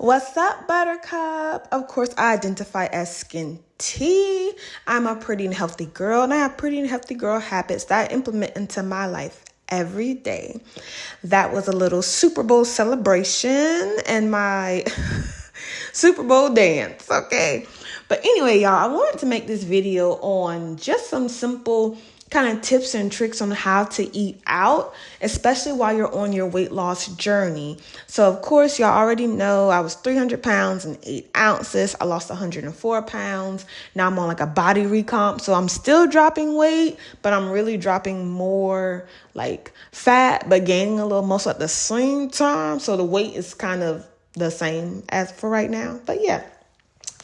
What's up, Buttercup? Of course, I identify as Skin T. I'm a pretty and healthy girl, and I have pretty and healthy girl habits that I implement into my life every day. That was a little Super Bowl celebration and my Super Bowl dance, okay? But anyway, y'all, I wanted to make this video on just some simple kind of tips and tricks on how to eat out, especially while you're on your weight loss journey. So of course, y'all already know I was 300 pounds and 8 ounces. I lost 104 pounds. Now I'm on like a body recomp. So I'm still dropping weight, but I'm really dropping more like fat, but gaining a little muscle at the same time. So the weight is kind of the same as for right now. But yeah.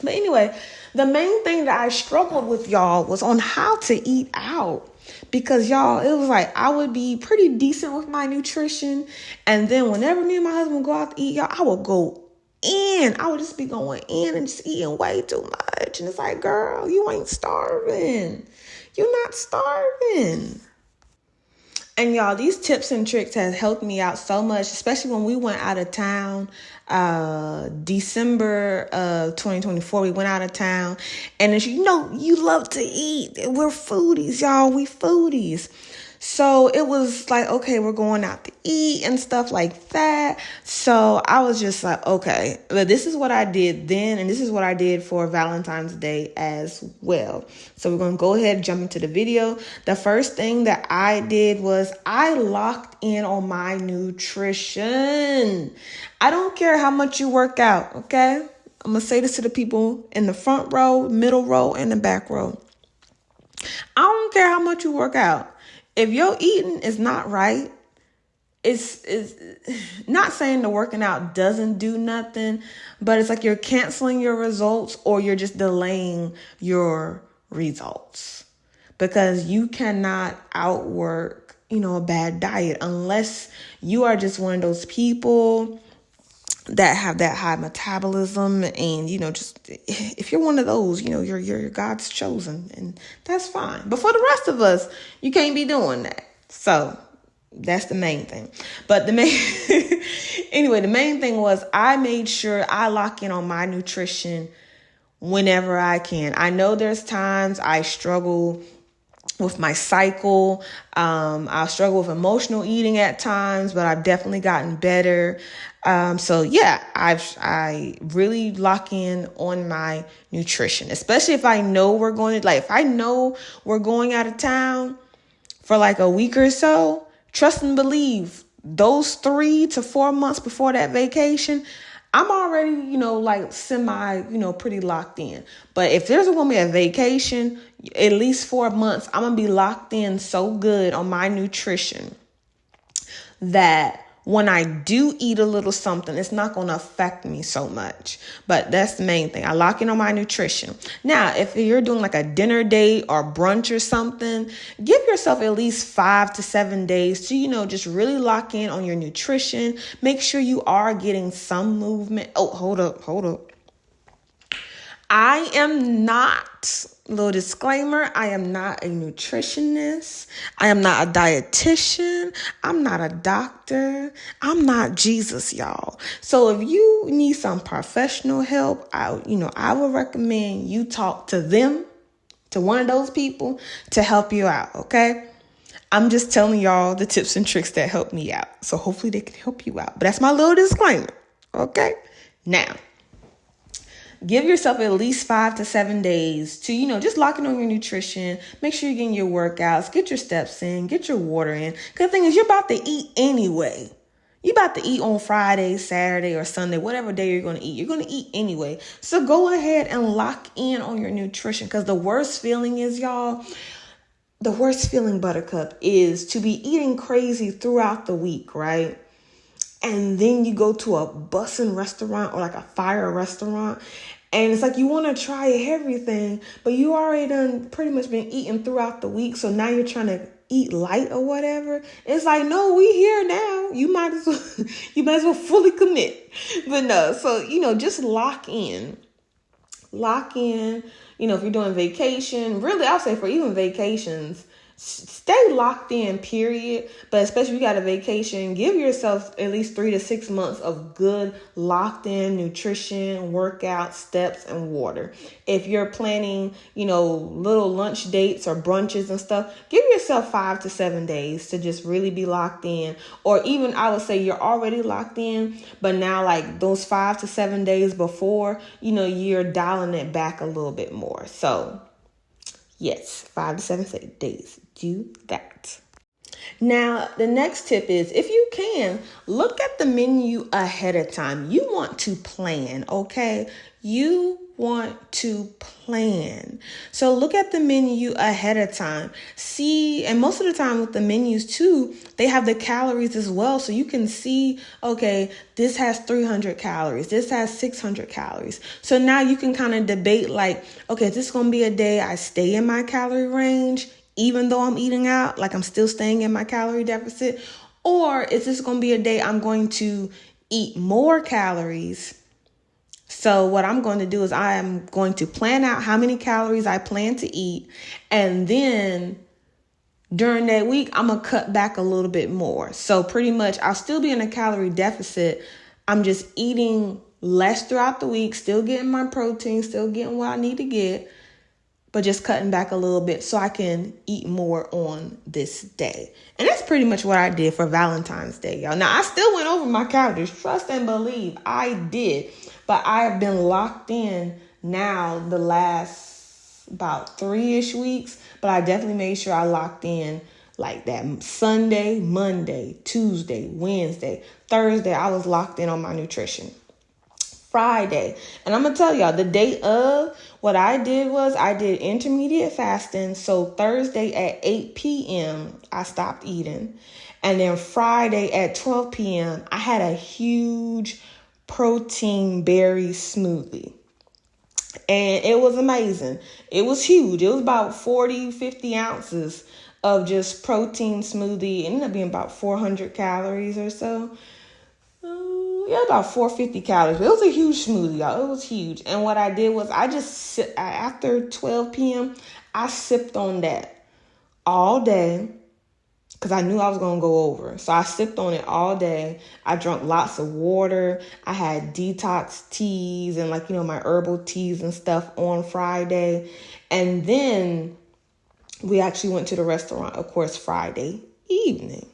But anyway, the main thing that I struggled with, y'all, was on how to eat out. Because, y'all, it was like I would be pretty decent with my nutrition. And then whenever me and my husband go out to eat, y'all, I would go in. I would just be going in and just eating way too much. And it's like, girl, you ain't starving. You're not starving. And y'all, these tips and tricks have helped me out so much, especially when we went out of town, December of 2024, we went out of town. And as you know, you love to eat. We're foodies, y'all. We foodies. So it was like, okay, we're going out to eat and stuff like that. So I was just like, okay, but this is what I did then. And this is what I did for Valentine's Day as well. So we're going to go ahead and jump into the video. The first thing that I did was I locked in on my nutrition. I don't care how much you work out, okay? I'm going to say this to the people in the front row, middle row, and the back row. I don't care how much you work out. If your eating is not right, it's not saying the working out doesn't do nothing, but it's like you're canceling your results or you're just delaying your results because you cannot outwork, a bad diet unless you are just one of those people that have that high metabolism and, just if you're one of those, you're God's chosen and that's fine. But for the rest of us, you can't be doing that. So that's the main thing. But the main thing was I made sure I lock in on my nutrition whenever I can. I know there's times I struggle with my cycle. I struggle with emotional eating at times, but I've definitely gotten better. So yeah, I really lock in on my nutrition, especially if I know we're going to, if I know we're going out of town for like a week or so, trust and believe those 3 to 4 months before that vacation, I'm already, semi, pretty locked in. But if there's going to be a vacation, at least 4 months, I'm going to be locked in so good on my nutrition that when I do eat a little something, it's not going to affect me so much. But that's the main thing. I lock in on my nutrition. Now, if you're doing like a dinner date or brunch or something, give yourself at least 5 to 7 days to, just really lock in on your nutrition. Make sure you are getting some movement. Oh, hold up. I am not, little disclaimer, I am not a nutritionist. I am not a dietitian. I'm not a doctor. I'm not Jesus, y'all. So if you need some professional help, I would recommend you talk to them, to one of those people to help you out, okay? I'm just telling y'all the tips and tricks that help me out. So hopefully they can help you out. But that's my little disclaimer, okay? Now, give yourself at least 5 to 7 days to, just lock in on your nutrition. Make sure you're getting your workouts, get your steps in, get your water in. Because the thing is, you're about to eat anyway. You're about to eat on Friday, Saturday, or Sunday, whatever day you're going to eat. You're going to eat anyway. So go ahead and lock in on your nutrition. Because the worst feeling is, y'all, the worst feeling, Buttercup, is to be eating crazy throughout the week, right? And then you go to a bussin' restaurant or like a fire restaurant. And it's like you want to try everything, but you already done pretty much been eating throughout the week. So now you're trying to eat light or whatever. It's like, no, we here now. You might as well fully commit. But no, so, just lock in. Lock in. If you're doing vacation, really, I'll say for even vacations, stay locked in, period. But especially if you got a vacation, give yourself at least 3 to 6 months of good locked in nutrition, workout, steps, and water. If you're planning, little lunch dates or brunches and stuff, give yourself 5 to 7 days to just really be locked in. Or even, I would say you're already locked in, but now like those 5 to 7 days before, you're dialing it back a little bit more. So yes, 5 to 7 days. Do that. Now, the next tip is, if you can, look at the menu ahead of time. You want to plan, okay? You want to plan. So look at the menu ahead of time. See, and most of the time with the menus too, they have the calories as well. So you can see, okay, this has 300 calories. This has 600 calories. So now you can kind of debate like, okay, is this going to be a day I stay in my calorie range, even though I'm eating out, like I'm still staying in my calorie deficit? Or is this going to be a day I'm going to eat more calories? So what I'm going to do is I am going to plan out how many calories I plan to eat. And then during that week, I'm going to cut back a little bit more. So pretty much I'll still be in a calorie deficit. I'm just eating less throughout the week, still getting my protein, still getting what I need to get, but just cutting back a little bit so I can eat more on this day. And that's pretty much what I did for Valentine's Day, y'all. Now, I still went over my calories. Trust and believe I did. But I have been locked in now the last about 3-ish weeks. But I definitely made sure I locked in like that Sunday, Monday, Tuesday, Wednesday, Thursday. I was locked in on my nutrition. Friday. And I'm going to tell y'all, the day of, what I did was I did intermediate fasting. So Thursday at 8 p.m., I stopped eating. And then Friday at 12 p.m., I had a huge protein berry smoothie. And it was amazing. It was huge. It was about 40, 50 ounces of just protein smoothie. It ended up being about 400 calories or so. Yeah, about 450 calories. It was a huge smoothie, y'all. It was huge. And what I did was after 12 p.m., I sipped on that all day because I knew I was going to go over. So I sipped on it all day. I drank lots of water. I had detox teas and my herbal teas and stuff on Friday. And then we actually went to the restaurant, of course, Friday evening.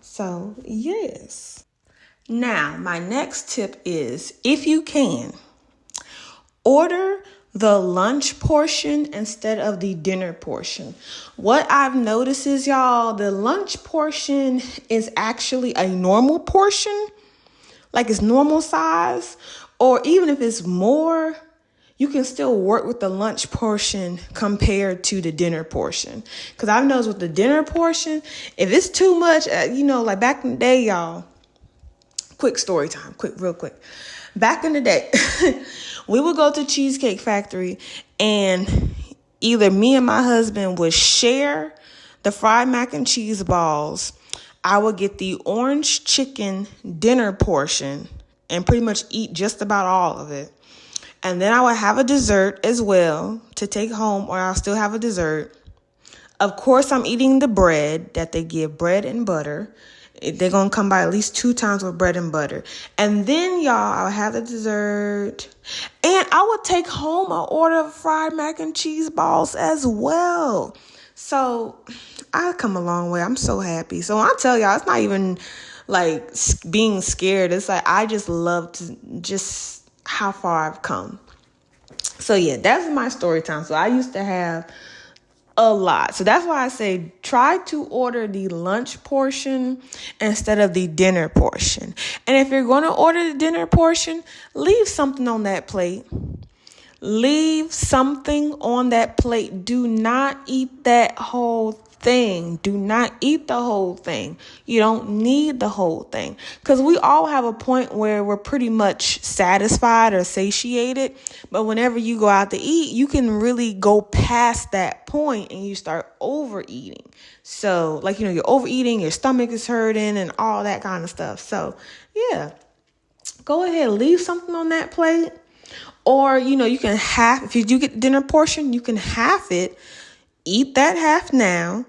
So, yes. Now, my next tip is, if you can, order the lunch portion instead of the dinner portion. What I've noticed is, y'all, the lunch portion is actually a normal portion, like it's normal size, or even if it's more, you can still work with the lunch portion compared to the dinner portion. Because I've noticed with the dinner portion, if it's too much, like back in the day, y'all, quick story time, real quick. Back in the day, we would go to Cheesecake Factory and either me and my husband would share the fried mac and cheese balls. I would get the orange chicken dinner portion and pretty much eat just about all of it. And then I would have a dessert as well to take home, or I'll still have a dessert. Of course, I'm eating the bread that they give, bread and butter. They're going to come by at least 2 times with bread and butter. And then, y'all, I'll have the dessert. And I would take home an order of fried mac and cheese balls as well. So I've come a long way. I'm so happy. So I tell y'all, it's not even like being scared. It's like I just love just how far I've come. So, yeah, that's my story time. So I used to have a lot. So that's why I say try to order the lunch portion instead of the dinner portion. And if you're going to order the dinner portion, leave something on that plate. Leave something on that plate. Do not eat that whole thing. Do not eat the whole thing. You don't need the whole thing. Because we all have a point where we're pretty much satisfied or satiated. But whenever you go out to eat, you can really go past that point and you start overeating. So you're overeating, your stomach is hurting and all that kind of stuff. So yeah, go ahead, leave something on that plate. Or, you can if you do get the dinner portion, you can half it. Eat that half now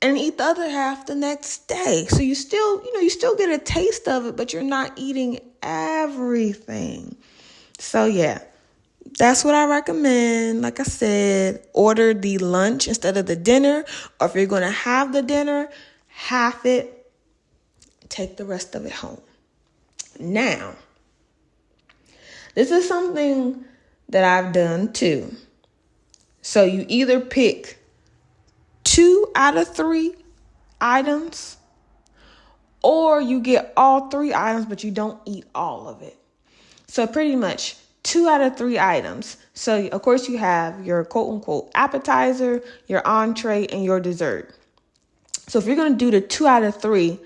and eat the other half the next day. So you still, you still get a taste of it, but you're not eating everything. So yeah, that's what I recommend. Like I said, order the lunch instead of the dinner, or if you're going to have the dinner, half it, take the rest of it home. Now, this is something that I've done too. So you either pick 2 out of 3 items, or you get all 3 items, but you don't eat all of it. So pretty much 2 out of 3 items. So of course you have your quote unquote appetizer, your entree, and your dessert. So if you're going to do the 2 out of 3,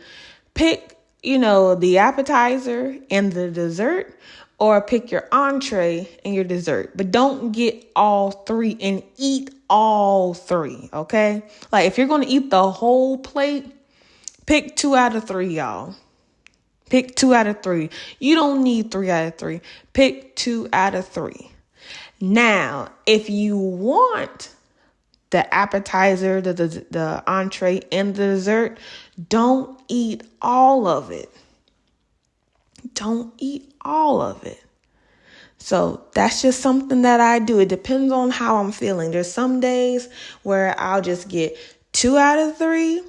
pick, the appetizer and the dessert, or pick your entree and your dessert. But don't get all 3 and eat all 3, okay? Like if you're going to eat the whole plate, pick 2 out of 3, y'all. Pick 2 out of 3. You don't need 3 out of 3. Pick 2 out of 3. Now, if you want the appetizer, the entree, and the dessert, don't eat all of it. Don't eat all of it. So that's just something that I do. It depends on how I'm feeling. There's some days where I'll just get 2 out of 3,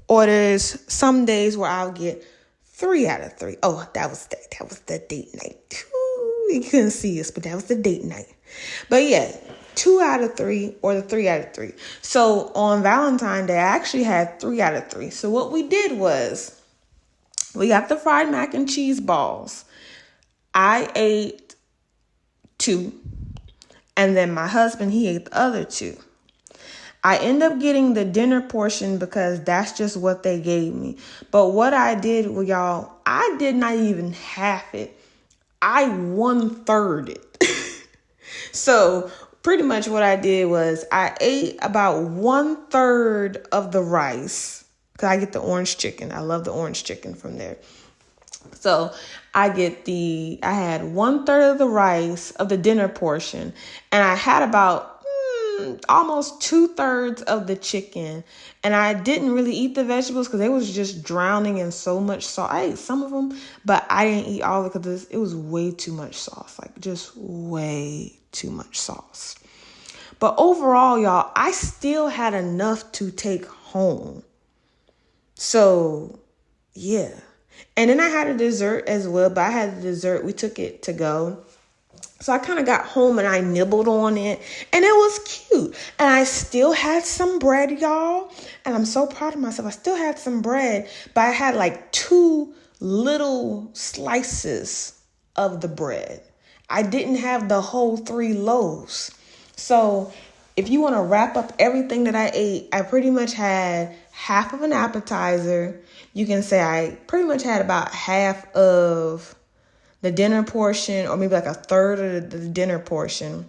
or there's some days where I'll get 3 out of 3. Oh, that was the date night. Ooh, you couldn't see us, but that was the date night. But yeah, 2 out of 3 or the 3 out of 3. So on Valentine's Day, I actually had 3 out of 3. So what we did was we got the fried mac and cheese balls. I ate 2, and then my husband, he ate the other 2. I end up getting the dinner portion because that's just what they gave me. But what I did, y'all, I did not even half it. I 1/3 it. So pretty much what I did was I ate about 1/3 of the rice, because I get the orange chicken. I love the orange chicken from there. So I had 1/3 of the rice of the dinner portion, and I had about almost 2/3 of the chicken. And I didn't really eat the vegetables because they was just drowning in so much sauce. I ate some of them, but I didn't eat all of it because it was way too much sauce, like just way too much sauce. But overall, y'all, I still had enough to take home. So yeah. And then I had a dessert as well, but I had the dessert. We took it to go. So I kind of got home and I nibbled on it, and it was cute. And I still had some bread, y'all. And I'm so proud of myself. I still had some bread, but I had like 2 little slices of the bread. I didn't have the whole 3 loaves. So if you want to wrap up everything that I ate, I pretty much had half of an appetizer. You can say I pretty much had about half of the dinner portion, or maybe like 1/3 of the dinner portion.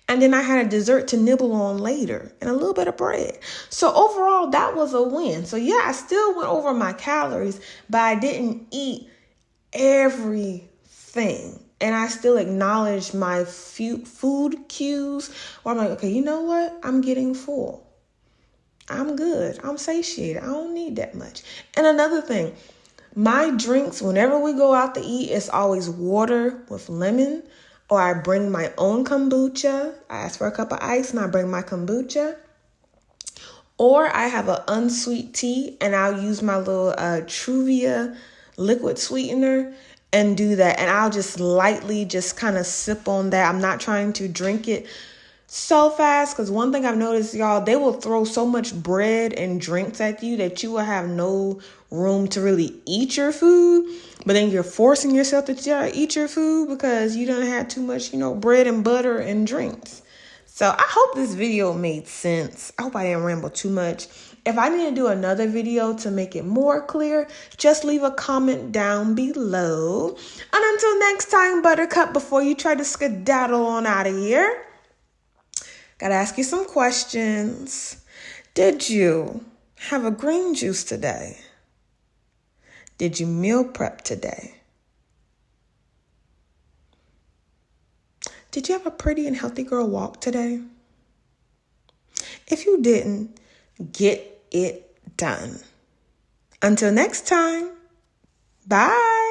And then I had a dessert to nibble on later and a little bit of bread. So overall, that was a win. So yeah, I still went over my calories, but I didn't eat everything. And I still acknowledged my food cues, where I'm like, okay, you know what? I'm getting full. I'm good. I'm satiated. I don't need that much. And another thing, my drinks, whenever we go out to eat, it's always water with lemon, or I bring my own kombucha. I ask for a cup of ice and I bring my kombucha. Or I have an unsweet tea and I'll use my little Truvia liquid sweetener and do that. And I'll just lightly just kind of sip on that. I'm not trying to drink it so fast, because one thing I've noticed, y'all, they will throw so much bread and drinks at you that you will have no room to really eat your food. But then you're forcing yourself to eat your food because you don't have too much, bread and butter and drinks. So I hope this video made sense. I hope I didn't ramble too much. If I need to do another video to make it more clear, just leave a comment down below. And until next time, Buttercup, before you try to skedaddle on out of here, gotta ask you some questions. Did you have a green juice today? Did you meal prep today? Did you have a pretty and healthy girl walk today? If you didn't, get it done. Until next time, bye.